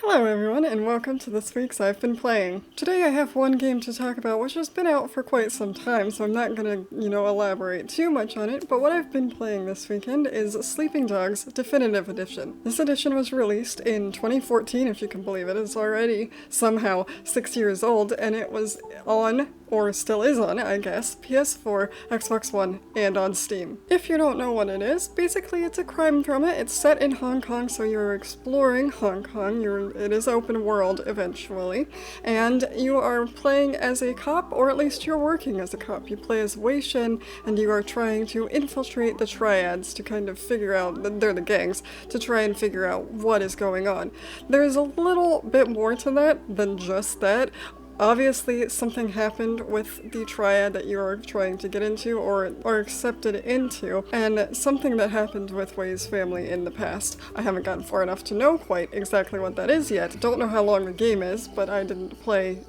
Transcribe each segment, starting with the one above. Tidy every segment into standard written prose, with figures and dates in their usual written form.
Hello everyone, and welcome to this week's I've Been Playing. Today I have one game to talk about which has been out for quite some time, so I'm not gonna, elaborate too much on it, but what I've been playing this weekend is Sleeping Dogs Definitive Edition. This edition was released in 2014, if you can believe it. It's already somehow 6 years old, and it was on, or still is on, I guess, PS4, Xbox One, and on Steam. If you don't know what it is, basically it's a crime drama. It's set in Hong Kong, so you're exploring Hong Kong. It is open world eventually, and you are playing as a cop, or at least you're working as a cop. You play as Wei Shen, and you are trying to infiltrate the triads to kind of figure out, they're the gangs, to try and figure out what is going on. There's a little bit more to that than just that. Obviously, something happened with the triad that you're trying to get into or accepted into, and something that happened with Wei's family in the past. I haven't gotten far enough to know quite exactly what that is yet. Don't know how long the game is, but I didn't play,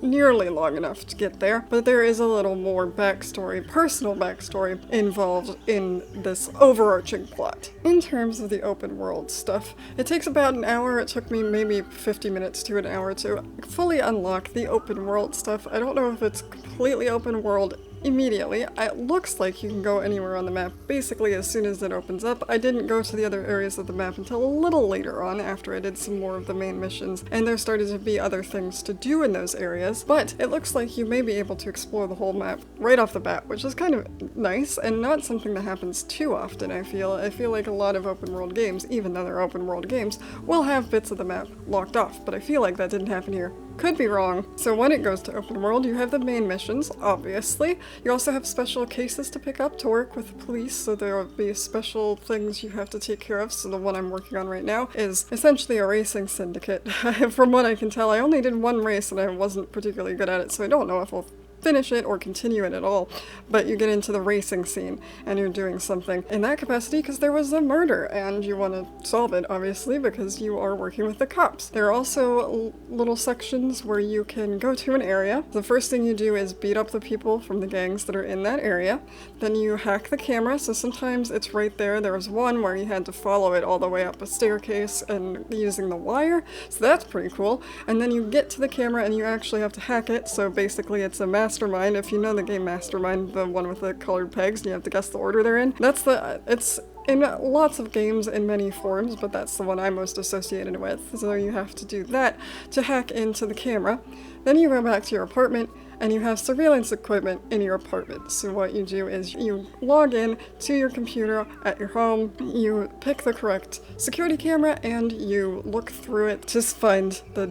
nearly long enough to get there. But there is a little more backstory, personal backstory, involved in this overarching plot. In terms of the open world stuff, it takes about an hour. It took me maybe 50 minutes to an hour to fully unlock the open world stuff. I don't know if it's completely open world immediately. It looks like you can go anywhere on the map basically as soon as it opens up. I didn't go to the other areas of the map until a little later on after I did some more of the main missions, and there started to be other things to do in those areas, but it looks like you may be able to explore the whole map right off the bat, which is kind of nice and not something that happens too often. I feel like a lot of open world games, even though they're open world games, will have bits of the map locked off, but I feel like that didn't happen here. Could be wrong. So when it goes to open world, you have the main missions, obviously. You also have special cases to pick up to work with the police, so there will be special things you have to take care of. So the one I'm working on right now is essentially a racing syndicate. From what I can tell, I only did one race and I wasn't particularly good at it, so I don't know if we'll finish it or continue it at all, but you get into the racing scene and you're doing something in that capacity because there was a murder and you want to solve it, obviously, because you are working with the cops. There are also little sections where you can go to an area. The first thing you do is beat up the people from the gangs that are in that area. Then you hack the camera, so sometimes it's right there. There was one where you had to follow it all the way up a staircase and using the wire, so that's pretty cool. And then you get to the camera and you actually have to hack it, so basically it's a Mastermind. If you know the game Mastermind, the one with the colored pegs, and you have to guess the order they're in. It's in lots of games in many forms, but that's the one I'm most associated with. So you have to do that to hack into the camera. Then you go back to your apartment, and you have surveillance equipment in your apartment. So what you do is you log in to your computer at your home, you pick the correct security camera, and you look through it to find the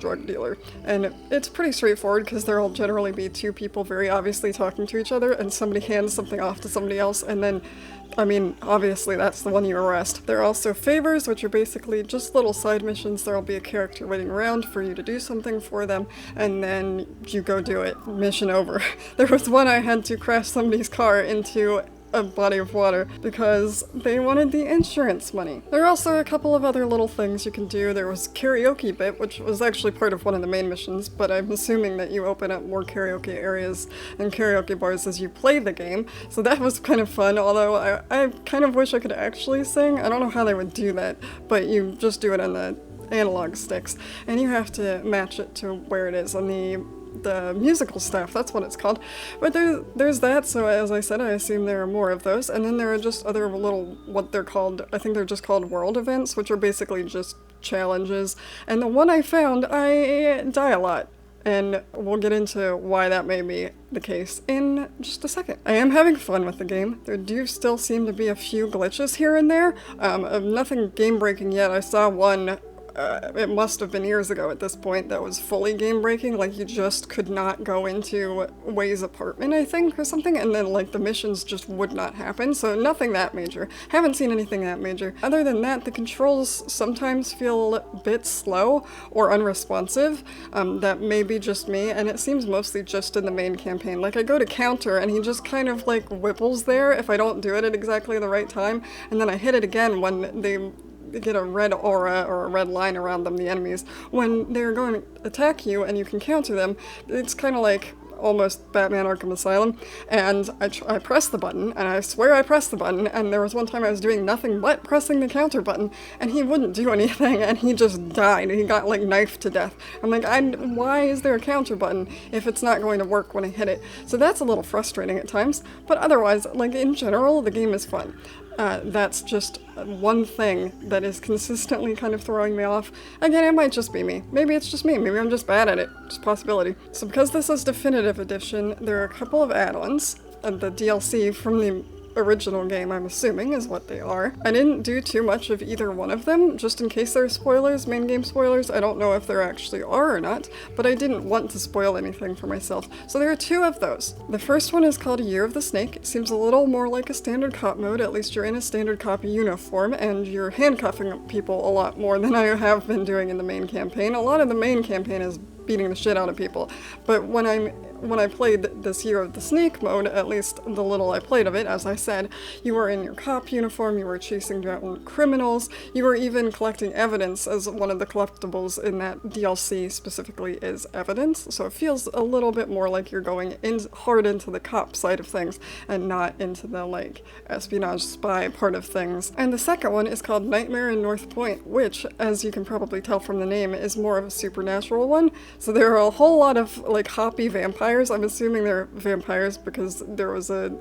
drug dealer. And it's pretty straightforward because there'll generally be two people very obviously talking to each other, and somebody hands something off to somebody else, and then obviously that's the one you arrest. There are also favors, which are basically just little side missions. There'll be a character waiting around for you to do something for them, and then you go do it. Mission over. There was one I had to crash somebody's car into a body of water because they wanted the insurance money. There are also a couple of other little things you can do. There was karaoke bit, which was actually part of one of the main missions, but I'm assuming that you open up more karaoke areas and karaoke bars as you play the game, so that was kind of fun, although I kind of wish I could actually sing. I don't know how they would do that, but you just do it on the analog sticks, and you have to match it to where it is on the musical stuff, that's what it's called. But there's that, so as I said, I assume there are more of those. And then there are just other little, what they're called, I think they're just called world events, which are basically just challenges. And the one I found, I die a lot. And we'll get into why that may be the case in just a second. I am having fun with the game. There do still seem to be a few glitches here and there. Nothing game-breaking yet. I saw one it must have been years ago at this point, that was fully game-breaking, like you just could not go into Wei's apartment, I think, or something, and then like the missions just would not happen, so nothing that major. Haven't seen anything that major. Other than that, the controls sometimes feel a bit slow or unresponsive. That may be just me, and it seems mostly just in the main campaign. Like I go to counter and he just kind of like whipples there if I don't do it at exactly the right time, and then I hit it again when they get a red aura or a red line around them, the enemies, when they're going to attack you and you can counter them. It's kind of like almost Batman Arkham Asylum, and I pressed the button, and I swear I pressed the button, and there was one time I was doing nothing but pressing the counter button, and he wouldn't do anything, and he just died. He got like knifed to death. I'm like, why is there a counter button if it's not going to work when I hit it? So that's a little frustrating at times, but otherwise, like in general, the game is fun. That's just one thing that is consistently kind of throwing me off. Again, it might just be me. Maybe it's just me. Maybe I'm just bad at it. Just a possibility. So because this is Definitive Edition, there are a couple of add-ons. The DLC from the original game, I'm assuming, is what they are. I didn't do too much of either one of them, just in case there are spoilers, main game spoilers. I don't know if there actually are or not, but I didn't want to spoil anything for myself. So there are two of those. The first one is called Year of the Snake. It seems a little more like a standard cop mode, at least you're in a standard cop uniform, and you're handcuffing people a lot more than I have been doing in the main campaign. A lot of the main campaign is beating the shit out of people, but when I played this Year of the Snake mode, at least the little I played of it, as I said, you were in your cop uniform, you were chasing down criminals, you were even collecting evidence, as one of the collectibles in that DLC specifically is evidence, so it feels a little bit more like you're going hard into the cop side of things, and not into the, like, espionage spy part of things. And the second one is called Nightmare in North Point, which, as you can probably tell from the name, is more of a supernatural one. So there are a whole lot of, like, hoppy vampires. I'm assuming they're vampires because there was a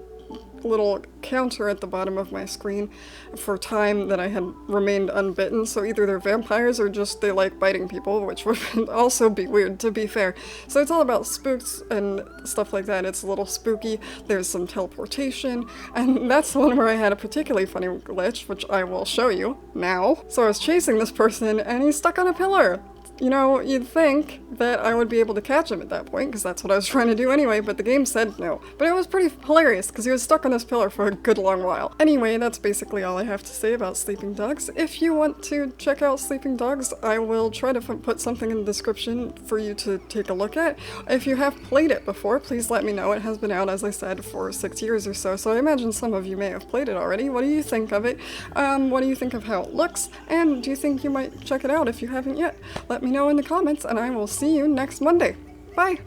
little counter at the bottom of my screen for time that I had remained unbitten, so either they're vampires or just they like biting people, which would also be weird, to be fair. So it's all about spooks and stuff like that. It's a little spooky. There's some teleportation, and that's the one where I had a particularly funny glitch, which I will show you now. So I was chasing this person, and he's stuck on a pillar. You know, you'd think that I would be able to catch him at that point, because that's what I was trying to do anyway, but the game said no. But it was pretty hilarious, because he was stuck on this pillar for a good long while. Anyway, that's basically all I have to say about Sleeping Dogs. If you want to check out Sleeping Dogs, I will try to put something in the description for you to take a look at. If you have played it before, please let me know. It has been out, as I said, for 6 years or so, so I imagine some of you may have played it already. What do you think of it? What do you think of how it looks? And do you think you might check it out if you haven't yet? Let me know in the comments, and I will see you next Monday. Bye!